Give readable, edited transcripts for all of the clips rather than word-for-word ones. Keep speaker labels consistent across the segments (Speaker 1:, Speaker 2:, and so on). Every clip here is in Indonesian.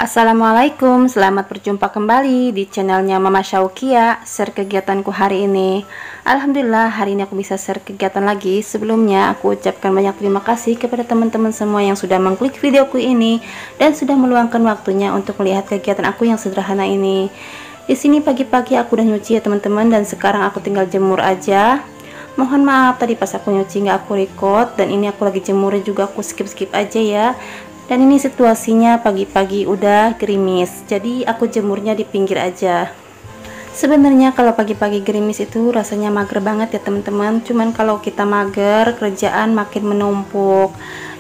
Speaker 1: Assalamualaikum, selamat berjumpa kembali di channelnya Mama Syaukia. Share kegiatanku hari ini. Alhamdulillah hari ini aku bisa share kegiatan lagi. Sebelumnya aku ucapkan banyak terima kasih kepada teman-teman semua yang sudah mengklik videoku ini dan sudah meluangkan waktunya untuk melihat kegiatan aku yang sederhana ini. Di sini pagi-pagi aku udah nyuci ya teman-teman, dan sekarang aku tinggal jemur aja. Mohon maaf tadi pas aku nyuci nggak aku record, dan ini aku lagi jemur juga aku skip aja ya. Dan ini situasinya pagi-pagi udah gerimis, jadi aku jemurnya di pinggir aja. Sebenarnya kalau pagi-pagi gerimis itu rasanya mager banget ya teman-teman. Cuman kalau kita mager, kerjaan makin menumpuk.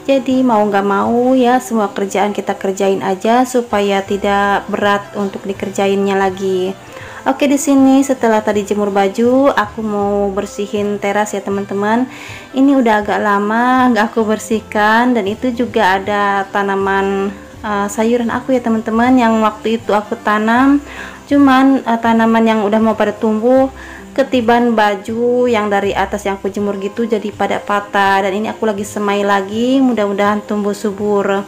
Speaker 1: Jadi mau nggak mau ya semua kerjaan kita kerjain aja supaya tidak berat untuk dikerjainnya lagi. Oke, di sini setelah tadi jemur baju, aku mau bersihin teras ya teman-teman. Ini udah agak lama nggak aku bersihkan, dan itu juga ada tanaman sayuran aku ya teman-teman yang waktu itu aku tanam. Cuman tanaman yang udah mau pada tumbuh ketiban baju yang dari atas yang aku jemur gitu, jadi pada patah. Dan ini aku lagi semai lagi, mudah-mudahan tumbuh subur.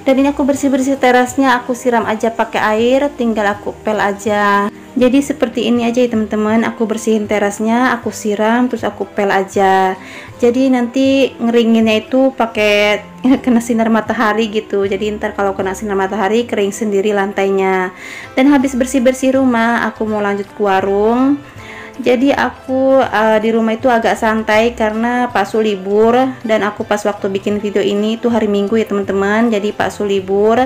Speaker 1: Dan ini aku bersih-bersih terasnya, aku siram aja pakai air, tinggal aku pel aja. Jadi seperti ini aja ya teman-teman, aku bersihin terasnya, aku siram, terus aku pel aja. Jadi nanti ngeringinnya itu pakai kena sinar matahari gitu. Jadi ntar kalau kena sinar matahari kering sendiri lantainya. Dan habis bersih-bersih rumah, aku mau lanjut ke warung. Jadi aku di rumah itu agak santai karena Pak Su libur, dan aku pas waktu bikin video ini itu hari Minggu ya teman-teman. Jadi Pak Su libur,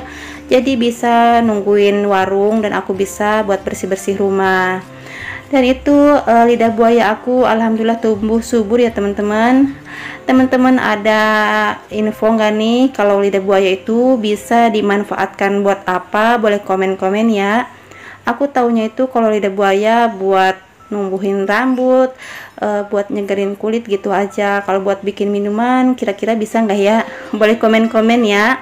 Speaker 1: jadi bisa nungguin warung dan aku bisa buat bersih-bersih rumah. Dan itu lidah buaya aku alhamdulillah tumbuh subur ya teman-teman. Teman-teman ada info nggak nih kalau lidah buaya itu bisa dimanfaatkan buat apa? Boleh komen-komen ya. Aku taunya itu kalau lidah buaya buat numbuhin rambut, buat nyegerin kulit gitu aja. Kalau buat bikin minuman kira-kira bisa nggak ya? Boleh komen-komen ya.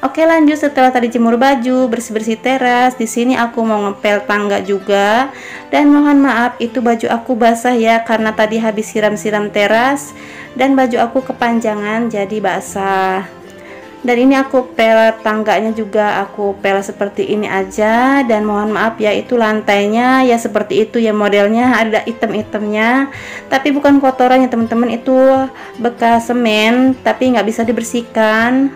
Speaker 1: Oke, lanjut. Setelah tadi jemur baju, bersih-bersih teras, di sini aku mau ngepel tangga juga. Dan mohon maaf itu baju aku basah ya karena tadi habis siram-siram teras dan baju aku kepanjangan jadi basah. Dan ini aku pel tangganya juga aku pel seperti ini aja. Dan mohon maaf ya itu lantainya ya seperti itu ya, modelnya ada item-itemnya, tapi bukan kotorannya teman-teman, itu bekas semen tapi nggak bisa dibersihkan,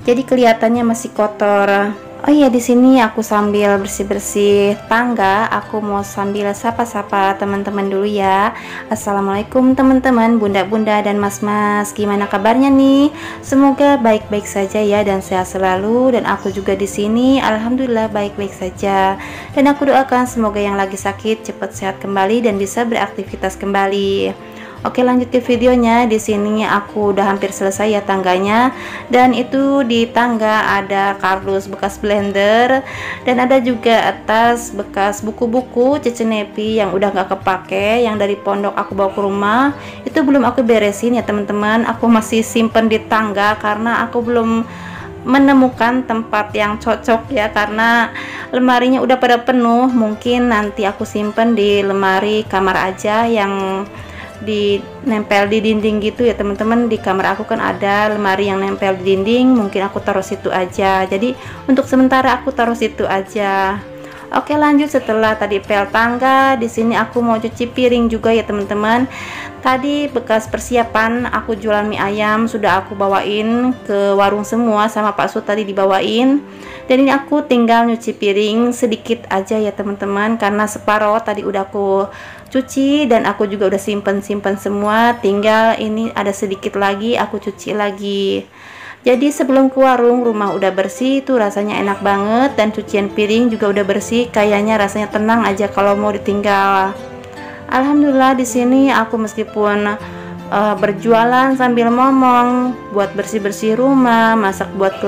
Speaker 1: jadi kelihatannya masih kotor. Oh iya, di sini aku sambil bersih-bersih tangga, aku mau sambil sapa-sapa teman-teman dulu ya. Assalamualaikum teman-teman, bunda-bunda dan mas-mas, gimana kabarnya nih? Semoga baik-baik saja ya dan sehat selalu. Dan aku juga di sini alhamdulillah baik-baik saja. Dan aku doakan semoga yang lagi sakit cepat sehat kembali dan bisa beraktivitas kembali. Oke, lanjut ke videonya. Di sini aku udah hampir selesai ya tangganya, dan itu di tangga ada kardus bekas blender, dan ada juga atas bekas buku-buku Cecenepi yang udah gak kepake, yang dari pondok aku bawa ke rumah. Itu belum aku beresin ya teman-teman, aku masih simpen di tangga karena aku belum menemukan tempat yang cocok ya, karena lemarinya udah pada penuh. Mungkin nanti aku simpen di lemari kamar aja yang nempel di dinding gitu ya teman-teman. Di kamar aku kan ada lemari yang nempel di dinding, mungkin aku taruh situ aja. Jadi untuk sementara aku taruh situ aja. Oke, lanjut. Setelah tadi pel tangga, di sini aku mau cuci piring juga ya teman-teman. Tadi bekas persiapan aku jualan mie ayam sudah aku bawain ke warung semua, sama Pak Su tadi dibawain. Dan ini aku tinggal nyuci piring sedikit aja ya teman-teman, karena separuh tadi udah aku cuci dan aku juga udah simpen semua. Tinggal ini ada sedikit lagi aku cuci lagi. Jadi sebelum ke warung rumah udah bersih, itu rasanya enak banget. Dan cucian piring juga udah bersih, kayaknya rasanya tenang aja kalau mau ditinggal. Alhamdulillah di sini aku meskipun berjualan sambil ngomong buat bersih-bersih rumah, masak buat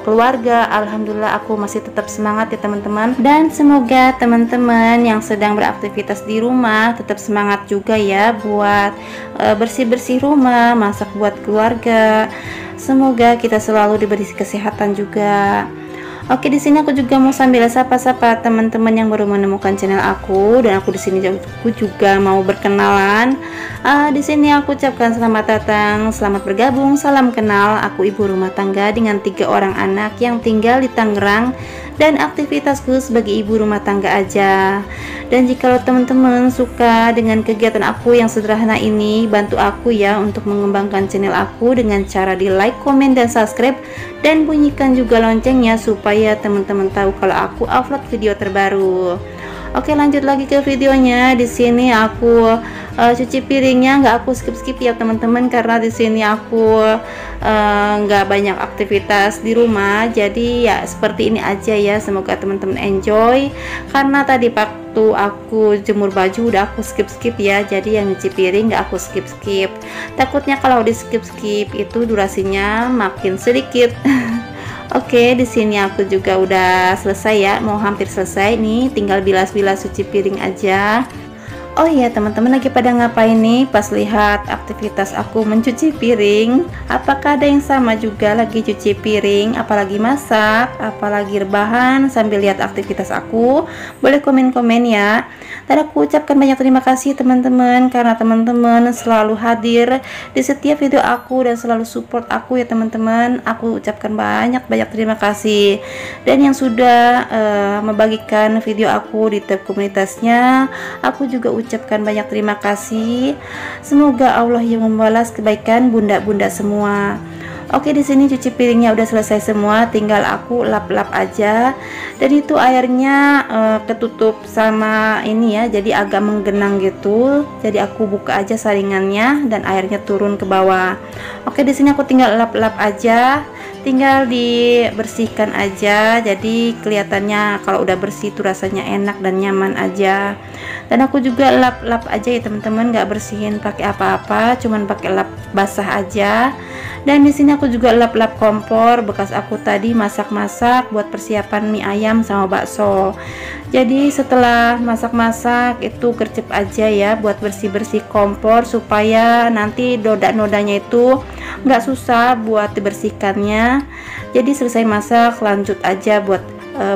Speaker 1: keluarga, alhamdulillah aku masih tetap semangat ya teman-teman. Dan semoga teman-teman yang sedang beraktivitas di rumah tetap semangat juga ya buat bersih-bersih rumah, masak buat keluarga. Semoga kita selalu diberi kesehatan juga. Oke, di sini aku juga mau sambil sapa-sapa teman-teman yang baru menemukan channel aku, dan aku di sini aku juga mau berkenalan. Di sini aku ucapkan selamat datang, selamat bergabung, salam kenal. Aku ibu rumah tangga dengan 3 orang anak yang tinggal di Tangerang, dan aktivitasku sebagai ibu rumah tangga aja. Dan jika teman-teman suka dengan kegiatan aku yang sederhana ini, bantu aku ya untuk mengembangkan channel aku dengan cara di like, komen, dan subscribe, dan bunyikan juga loncengnya supaya teman-teman tahu kalau aku upload video terbaru. Oke, lanjut lagi ke videonya. Di sini aku cuci piringnya nggak aku skip ya teman-teman, karena di sini aku nggak banyak aktivitas di rumah, jadi ya seperti ini aja ya. Semoga teman-teman enjoy, karena tadi waktu aku jemur baju udah aku skip ya, jadi yang nyuci piring nggak aku skip. Takutnya kalau di skip itu durasinya makin sedikit. Oke, di sini aku juga udah selesai ya, mau hampir selesai nih, tinggal bilas-bilas cuci piring aja. Oh iya, teman-teman lagi pada ngapain nih pas lihat aktivitas aku mencuci piring? Apakah ada yang sama juga lagi cuci piring, apalagi masak, apalagi rebahan sambil lihat aktivitas aku? Boleh komen-komen ya. Dan aku ucapkan banyak terima kasih teman-teman, karena teman-teman selalu hadir di setiap video aku dan selalu support aku ya teman-teman. Aku ucapkan banyak terima kasih. Dan yang sudah membagikan video aku di tab komunitasnya, aku juga ucapkan banyak terima kasih. Semoga Allah yang membalas kebaikan bunda-bunda semua. Oke, di sini cuci piringnya udah selesai semua, tinggal aku lap-lap aja. Dan itu airnya ketutup sama ini ya, jadi agak menggenang gitu. Jadi aku buka aja saringannya dan airnya turun ke bawah. Oke, di sini aku tinggal lap-lap aja, tinggal dibersihkan aja. Jadi kelihatannya kalau udah bersih itu rasanya enak dan nyaman aja. Dan aku juga lap-lap aja ya teman-teman, nggak bersihin pakai apa-apa, cuman pakai lap basah aja. Dan di sini aku juga lap-lap kompor bekas aku tadi masak-masak buat persiapan mie ayam sama bakso. Jadi setelah masak-masak itu gercep aja ya buat bersih-bersih kompor, supaya nanti noda-nodanya itu nggak susah buat dibersihkannya. Jadi selesai masak lanjut aja buat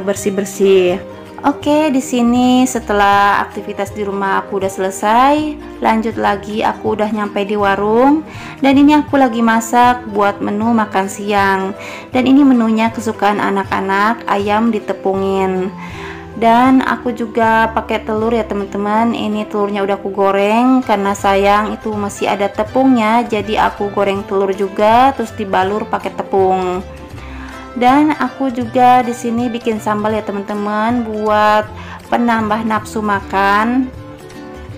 Speaker 1: bersih-bersih. Oke, di sini setelah aktivitas di rumah aku udah selesai, lanjut lagi aku udah nyampe di warung, dan ini aku lagi masak buat menu makan siang. Dan ini menunya kesukaan anak-anak, ayam ditepungin. Dan aku juga pakai telur ya teman-teman. Ini telurnya udah aku goreng, karena sayang itu masih ada tepungnya, jadi aku goreng telur juga terus dibalur pakai tepung. Dan aku juga di sini bikin sambal ya teman-teman buat penambah nafsu makan.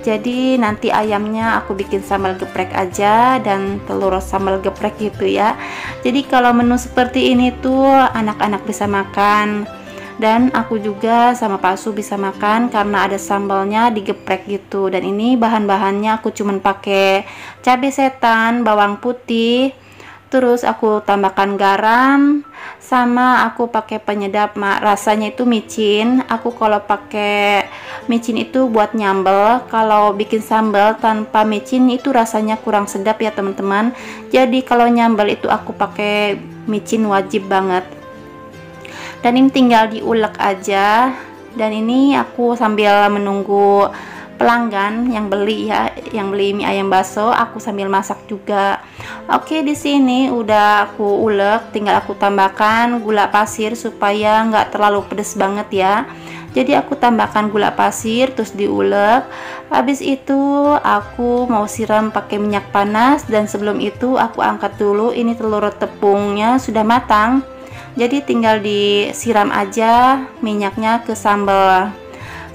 Speaker 1: Jadi nanti ayamnya aku bikin sambal geprek aja dan telur sambal geprek gitu ya. Jadi kalau menu seperti ini tuh anak-anak bisa makan, dan aku juga sama Pak Su bisa makan karena ada sambalnya digeprek gitu. Dan ini bahan-bahannya aku cuman pakai cabai setan, bawang putih, terus aku tambahkan garam, sama aku pakai penyedap rasanya itu micin. Aku kalau pakai micin itu buat nyambel, kalau bikin sambal tanpa micin itu rasanya kurang sedap ya teman-teman. Jadi kalau nyambel itu aku pakai micin wajib banget. Dan ini tinggal diulek aja. Dan ini aku sambil menunggu pelanggan yang beli ya, yang beli mie ayam bakso, aku sambil masak juga. Oke, di sini udah aku ulek, tinggal aku tambahkan gula pasir supaya nggak terlalu pedes banget ya. Jadi aku tambahkan gula pasir terus diulek. Habis itu aku mau siram pakai minyak panas, dan sebelum itu aku angkat dulu. Ini telur tepungnya sudah matang, jadi tinggal disiram aja minyaknya ke sambal.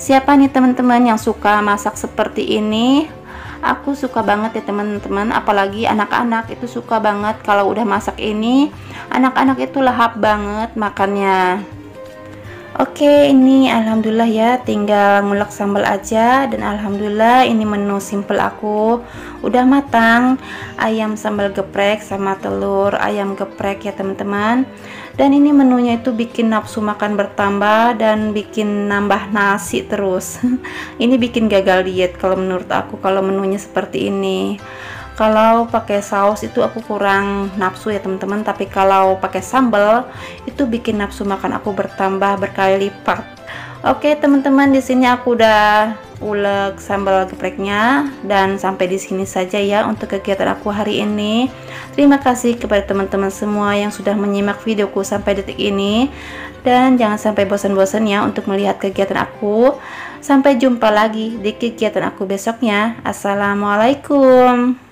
Speaker 1: Siapa nih teman-teman yang suka masak seperti ini? Aku suka banget ya teman-teman, apalagi anak-anak itu suka banget kalau udah masak ini. Anak-anak itu lahap banget makannya. Oke, ini alhamdulillah ya, tinggal ngulek sambal aja. Dan alhamdulillah ini menu simple aku udah matang. Ayam sambal geprek sama telur ayam geprek ya teman-teman. Dan ini menunya itu bikin nafsu makan bertambah dan bikin nambah nasi terus. Ini bikin gagal diet kalau menurut aku kalau menunya seperti ini. Kalau pakai saus itu aku kurang nafsu ya teman-teman, tapi kalau pakai sambal itu bikin nafsu makan aku bertambah berkali lipat. Oke teman-teman, di sini aku udah ulek sambal gepreknya, dan sampai di sini saja ya untuk kegiatan aku hari ini. Terima kasih kepada teman-teman semua yang sudah menyimak videoku sampai detik ini, dan jangan sampai bosan-bosan ya untuk melihat kegiatan aku. Sampai jumpa lagi di kegiatan aku besoknya. Assalamualaikum.